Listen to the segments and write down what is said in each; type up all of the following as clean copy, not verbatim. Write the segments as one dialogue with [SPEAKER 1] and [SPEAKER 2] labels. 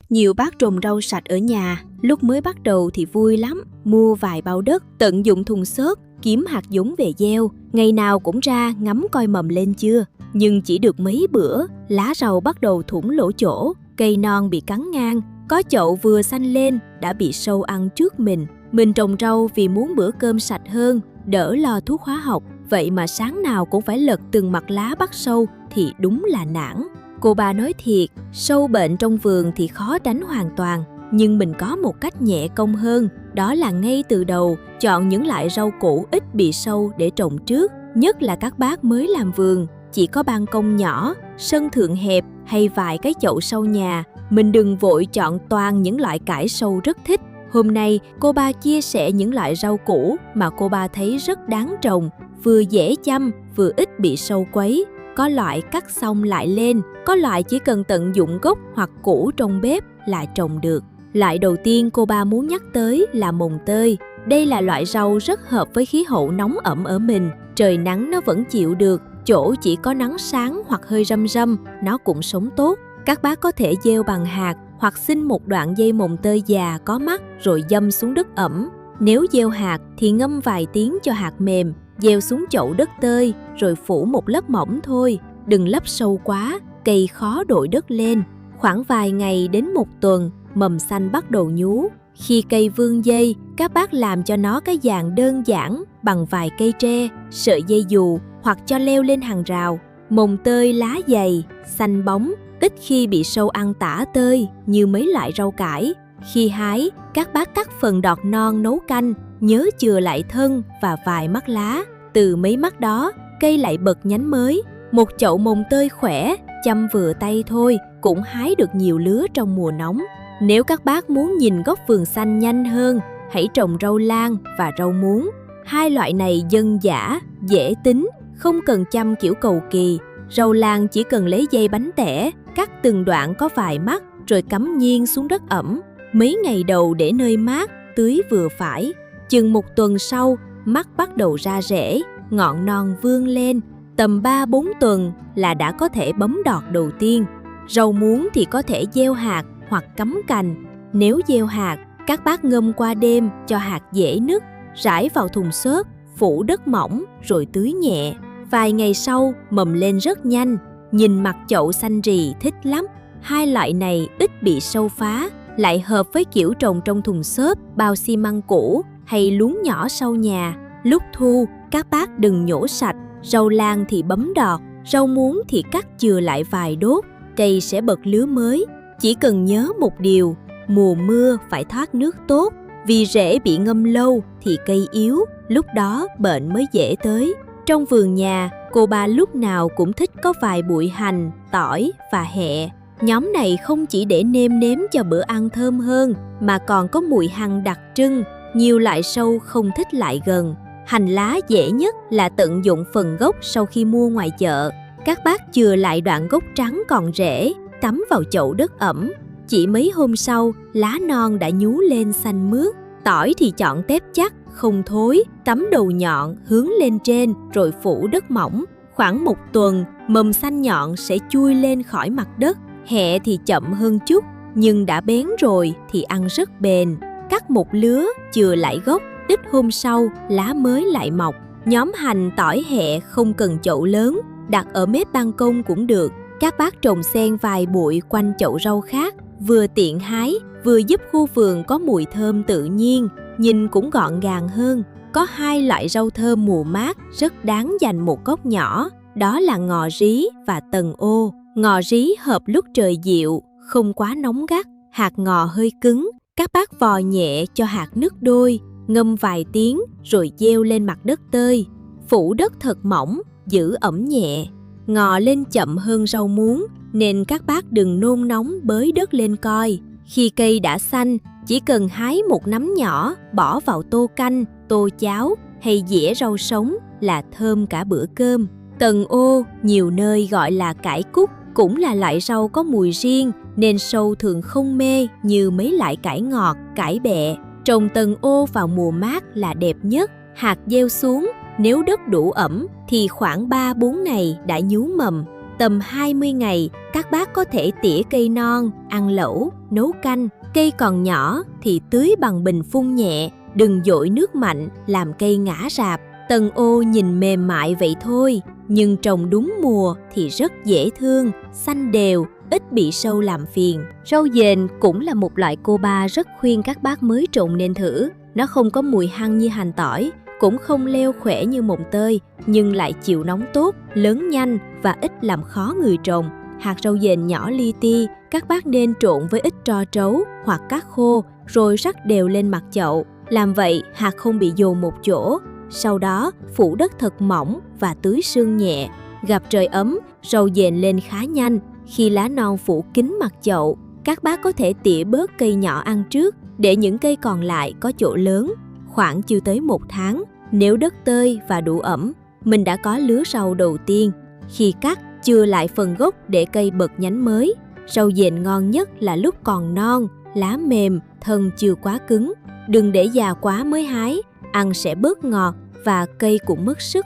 [SPEAKER 1] Nhiều bác trồng rau sạch ở nhà, lúc mới bắt đầu thì vui lắm, mua vài bao đất, tận dụng thùng xốp, kiếm hạt giống về gieo, ngày nào cũng ra ngắm coi mầm lên chưa. Nhưng chỉ được mấy bữa, lá rau bắt đầu thủng lỗ chỗ, cây non bị cắn ngang, có chậu vừa xanh lên đã bị sâu ăn trước mình. Mình trồng rau vì muốn bữa cơm sạch hơn, đỡ lo thuốc hóa học, vậy mà sáng nào cũng phải lật từng mặt lá bắt sâu thì đúng là nản. Cô ba nói thiệt, sâu bệnh trong vườn thì khó tránh hoàn toàn, nhưng mình có một cách nhẹ công hơn, đó là ngay từ đầu chọn những loại rau củ ít bị sâu để trồng trước, nhất là các bác mới làm vườn, chỉ có ban công nhỏ, sân thượng hẹp hay vài cái chậu sau nhà. Mình đừng vội chọn toàn những loại cải sâu rất thích. Hôm nay, cô ba chia sẻ những loại rau củ mà cô ba thấy rất đáng trồng, vừa dễ chăm, vừa ít bị sâu quấy. Có loại cắt xong lại lên, có loại chỉ cần tận dụng gốc hoặc củ trong bếp là trồng được. Loại đầu tiên cô ba muốn nhắc tới là mồng tơi. Đây là loại rau rất hợp với khí hậu nóng ẩm ở mình. Trời nắng nó vẫn chịu được, chỗ chỉ có nắng sáng hoặc hơi râm râm, nó cũng sống tốt. Các bác có thể gieo bằng hạt hoặc xin một đoạn dây mồng tơi già có mắt rồi dâm xuống đất ẩm. Nếu gieo hạt thì ngâm vài tiếng cho hạt mềm, gieo xuống chậu đất tơi rồi phủ một lớp mỏng thôi, đừng lấp sâu quá, cây khó đội đất lên. Khoảng vài ngày đến một tuần, mầm xanh bắt đầu nhú. Khi cây vươn dây, các bác làm cho nó cái dạng đơn giản bằng vài cây tre, sợi dây dù hoặc cho leo lên hàng rào. Mồng tơi lá dày, xanh bóng, ít khi bị sâu ăn tả tơi như mấy loại rau cải. Khi hái, các bác cắt phần đọt non nấu canh, nhớ chừa lại thân và vài mắt lá. Từ mấy mắt đó, cây lại bật nhánh mới. Một chậu mồng tơi khỏe, chăm vừa tay thôi, cũng hái được nhiều lứa trong mùa nóng. Nếu các bác muốn nhìn góc vườn xanh nhanh hơn, hãy trồng rau lang và rau muống. Hai loại này dân dã, dễ tính, không cần chăm kiểu cầu kỳ. Rau lang chỉ cần lấy dây bánh tẻ, cắt từng đoạn có vài mắt rồi cắm nghiêng xuống đất ẩm. Mấy ngày đầu để nơi mát, tưới vừa phải. Chừng một tuần sau, mắt bắt đầu ra rễ, ngọn non vươn lên. Tầm 3-4 tuần là đã có thể bấm đọt đầu tiên. Rau muống thì có thể gieo hạt hoặc cắm cành. Nếu gieo hạt, các bác ngâm qua đêm cho hạt dễ nứt, rải vào thùng xốp, phủ đất mỏng rồi tưới nhẹ. Vài ngày sau, mầm lên rất nhanh, nhìn mặt chậu xanh rì thích lắm. Hai loại này ít bị sâu phá, lại hợp với kiểu trồng trong thùng xốp, bao xi măng cũ hay luống nhỏ sau nhà. Lúc thu, các bác đừng nhổ sạch, rau lang thì bấm đọt, rau muống thì cắt chừa lại vài đốt, cây sẽ bật lứa mới. Chỉ cần nhớ một điều, mùa mưa phải thoát nước tốt, vì rễ bị ngâm lâu thì cây yếu, lúc đó bệnh mới dễ tới. Trong vườn nhà, cô ba lúc nào cũng thích có vài bụi hành, tỏi và hẹ. Nhóm này không chỉ để nêm nếm cho bữa ăn thơm hơn, mà còn có mùi hăng đặc trưng, nhiều loại sâu không thích lại gần. Hành lá dễ nhất là tận dụng phần gốc sau khi mua ngoài chợ. Các bác chừa lại đoạn gốc trắng còn rễ, cắm vào chậu đất ẩm. Chỉ mấy hôm sau, lá non đã nhú lên xanh mướt. Tỏi thì chọn tép chắc, không thối, cắm đầu nhọn hướng lên trên rồi phủ đất mỏng. Khoảng một tuần, mầm xanh nhọn sẽ chui lên khỏi mặt đất. Hẹ thì chậm hơn chút, nhưng đã bén rồi thì ăn rất bền. Cắt một lứa, chừa lại gốc, ít hôm sau lá mới lại mọc. Nhóm hành, tỏi, hẹ không cần chậu lớn, đặt ở mép ban công cũng được. Các bác trồng xen vài bụi quanh chậu rau khác, vừa tiện hái, vừa giúp khu vườn có mùi thơm tự nhiên, nhìn cũng gọn gàng hơn. Có hai loại rau thơm mùa mát rất đáng dành một góc nhỏ, đó là ngò rí và tần ô. Ngò rí hợp lúc trời dịu, không quá nóng gắt, hạt ngò hơi cứng. Các bác vò nhẹ cho hạt nứt đôi, ngâm vài tiếng rồi gieo lên mặt đất tơi. Phủ đất thật mỏng, giữ ẩm nhẹ. Ngò lên chậm hơn rau muống, nên các bác đừng nôn nóng bới đất lên coi. Khi cây đã xanh, chỉ cần hái một nắm nhỏ, bỏ vào tô canh, tô cháo hay dĩa rau sống là thơm cả bữa cơm. Tần ô, nhiều nơi gọi là cải cúc, cũng là loại rau có mùi riêng nên sâu thường không mê như mấy loại cải ngọt, cải bẹ. Trồng tần ô vào mùa mát là đẹp nhất. Hạt gieo xuống, nếu đất đủ ẩm thì khoảng 3-4 ngày đã nhú mầm. Tầm 20 ngày, các bác có thể tỉa cây non, ăn lẩu, nấu canh. Cây còn nhỏ thì tưới bằng bình phun nhẹ, đừng dội nước mạnh làm cây ngã rạp. Tần ô nhìn mềm mại vậy thôi, nhưng trồng đúng mùa thì rất dễ thương, xanh đều, ít bị sâu làm phiền. Rau dền cũng là một loại cô ba rất khuyên các bác mới trồng nên thử. Nó không có mùi hăng như hành tỏi, cũng không leo khỏe như mồng tơi, nhưng lại chịu nóng tốt, lớn nhanh và ít làm khó người trồng. Hạt rau dền nhỏ li ti, các bác nên trộn với ít tro trấu hoặc cát khô rồi rắc đều lên mặt chậu. Làm vậy hạt không bị dồn một chỗ. Sau đó phủ đất thật mỏng và tưới sương nhẹ. Gặp trời ấm, rau dền lên khá nhanh. Khi lá non phủ kín mặt chậu, các bác có thể tỉa bớt cây nhỏ ăn trước để những cây còn lại có chỗ lớn. Khoảng chưa tới 1 tháng, nếu đất tơi và đủ ẩm, mình đã có lứa rau đầu tiên. Khi cắt, chừa lại phần gốc để cây bật nhánh mới. Rau dền ngon nhất là lúc còn non, lá mềm, thân chưa quá cứng. Đừng để già quá mới hái, ăn sẽ bớt ngọt và cây cũng mất sức.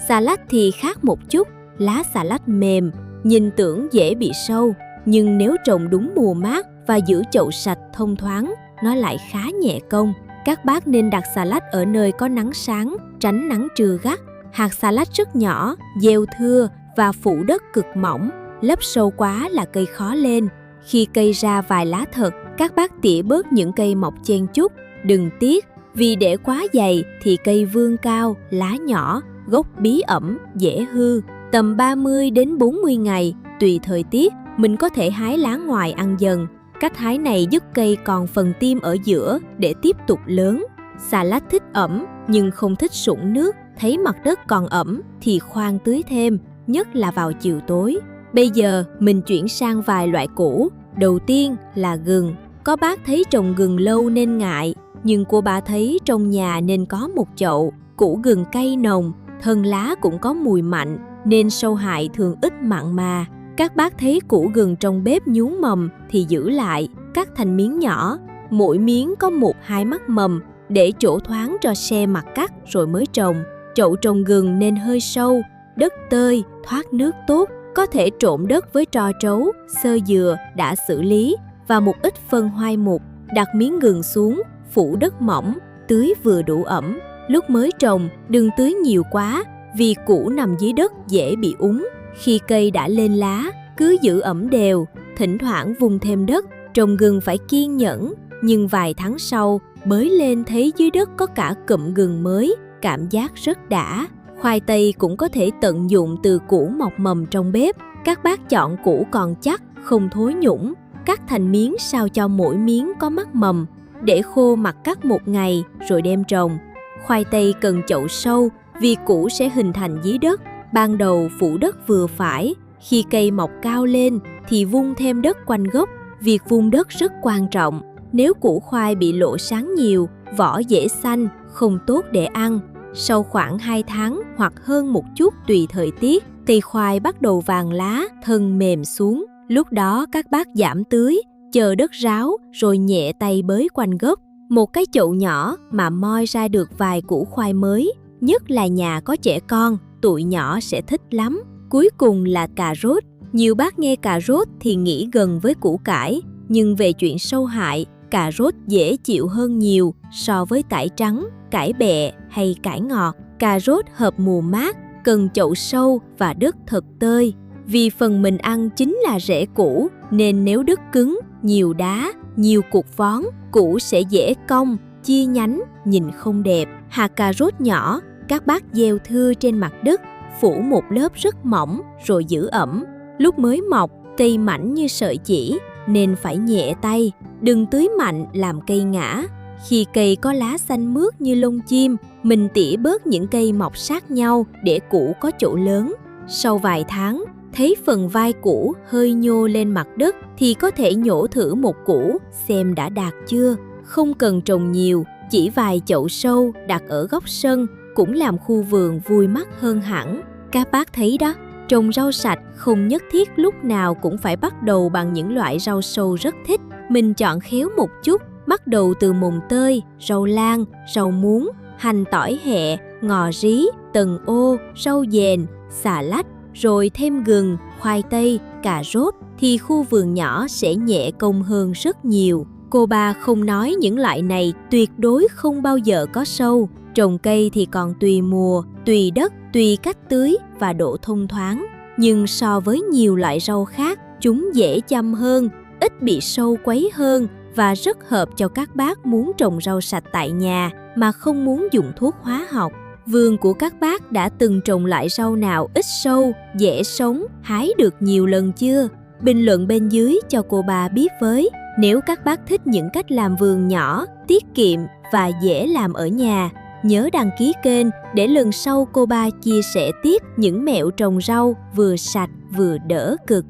[SPEAKER 1] Xà lách thì khác một chút, lá xà lách mềm, nhìn tưởng dễ bị sâu, nhưng nếu trồng đúng mùa mát và giữ chậu sạch thông thoáng, nó lại khá nhẹ công. Các bác nên đặt xà lách ở nơi có nắng sáng, tránh nắng trưa gắt. Hạt xà lách rất nhỏ, gieo thưa và phủ đất cực mỏng, lấp sâu quá là cây khó lên. Khi cây ra vài lá thật, các bác tỉa bớt những cây mọc chen chúc, đừng tiếc, vì để quá dày thì cây vươn cao, lá nhỏ, gốc bí ẩm, dễ hư. Tầm 30 đến 40 ngày, tùy thời tiết, mình có thể hái lá ngoài ăn dần. Cách hái này giúp cây còn phần tim ở giữa để tiếp tục lớn. Xà lách thích ẩm nhưng không thích sũng nước, thấy mặt đất còn ẩm thì khoan tưới thêm, nhất là vào chiều tối. Bây giờ mình chuyển sang vài loại củ. Đầu tiên là gừng. Có bác thấy trồng gừng lâu nên ngại, nhưng cô ba thấy trong nhà nên có một chậu. Củ gừng cay nồng, thân lá cũng có mùi mạnh nên sâu hại thường ít mặn mà. Các bác thấy củ gừng trong bếp nhú mầm thì giữ lại, cắt thành miếng nhỏ, mỗi miếng có 1-2 mắt mầm, để chỗ thoáng cho xe mặt cắt rồi mới trồng. Chậu trồng gừng nên hơi sâu, đất tơi, thoát nước tốt, có thể trộn đất với tro trấu, xơ dừa đã xử lý và một ít phân hoai mục. Đặt miếng gừng xuống, phủ đất mỏng, tưới vừa đủ ẩm. Lúc mới trồng, đừng tưới nhiều quá vì củ nằm dưới đất dễ bị úng. Khi cây đã lên lá, cứ giữ ẩm đều, thỉnh thoảng vung thêm đất. Trồng gừng phải kiên nhẫn, nhưng vài tháng sau, bới lên thấy dưới đất có cả cụm gừng mới, cảm giác rất đã. Khoai tây cũng có thể tận dụng từ củ mọc mầm trong bếp. Các bác chọn củ còn chắc, không thối nhũng, cắt thành miếng sao cho mỗi miếng có mắt mầm, để khô mặt cắt 1 ngày rồi đem trồng. Khoai tây cần chậu sâu vì củ sẽ hình thành dưới đất. Ban đầu phủ đất vừa phải, khi cây mọc cao lên thì vung thêm đất quanh gốc. Việc vung đất rất quan trọng. Nếu củ khoai bị lộ sáng nhiều, vỏ dễ xanh, không tốt để ăn. Sau khoảng 2 tháng hoặc hơn một chút tùy thời tiết, cây khoai bắt đầu vàng lá, thân mềm xuống. Lúc đó các bác giảm tưới, chờ đất ráo rồi nhẹ tay bới quanh gốc. Một cái chậu nhỏ mà moi ra được vài củ khoai mới, nhất là nhà có trẻ con, tụi nhỏ sẽ thích lắm. Cuối cùng là cà rốt. Nhiều bác nghe cà rốt thì nghĩ gần với củ cải, nhưng về chuyện sâu hại, cà rốt dễ chịu hơn nhiều so với cải trắng, cải bẹ hay cải ngọt. Cà rốt hợp mùa mát, cần chậu sâu và đất thật tơi. Vì phần mình ăn chính là rễ củ, nên nếu đất cứng, nhiều đá, nhiều cục vón, củ sẽ dễ cong, chia nhánh, nhìn không đẹp. Hạt cà rốt nhỏ, các bác gieo thưa trên mặt đất, phủ một lớp rất mỏng rồi giữ ẩm. Lúc mới mọc, cây mảnh như sợi chỉ nên phải nhẹ tay, đừng tưới mạnh làm cây ngã. Khi cây có lá xanh mướt như lông chim, mình tỉa bớt những cây mọc sát nhau để củ có chỗ lớn. Sau vài tháng, thấy phần vai củ hơi nhô lên mặt đất thì có thể nhổ thử một củ xem đã đạt chưa. Không cần trồng nhiều, chỉ vài chậu sâu đặt ở góc sân cũng làm khu vườn vui mắt hơn hẳn. Các bác thấy đó, trồng rau sạch không nhất thiết lúc nào cũng phải bắt đầu bằng những loại rau sâu rất thích. Mình chọn khéo một chút, bắt đầu từ mồng tơi, rau lang, rau muống, hành tỏi hẹ, ngò rí, tần ô, rau dền, xà lách, rồi thêm gừng, khoai tây, cà rốt thì khu vườn nhỏ sẽ nhẹ công hơn rất nhiều. Cô ba không nói những loại này tuyệt đối không bao giờ có sâu. Trồng cây thì còn tùy mùa, tùy đất, tùy cách tưới và độ thông thoáng. Nhưng so với nhiều loại rau khác, chúng dễ chăm hơn, ít bị sâu quấy hơn và rất hợp cho các bác muốn trồng rau sạch tại nhà mà không muốn dùng thuốc hóa học. Vườn của các bác đã từng trồng loại rau nào ít sâu, dễ sống, hái được nhiều lần chưa? Bình luận bên dưới cho cô ba biết với. Nếu các bác thích những cách làm vườn nhỏ, tiết kiệm và dễ làm ở nhà, nhớ đăng ký kênh để lần sau cô ba chia sẻ tiếp những mẹo trồng rau vừa sạch vừa đỡ cực.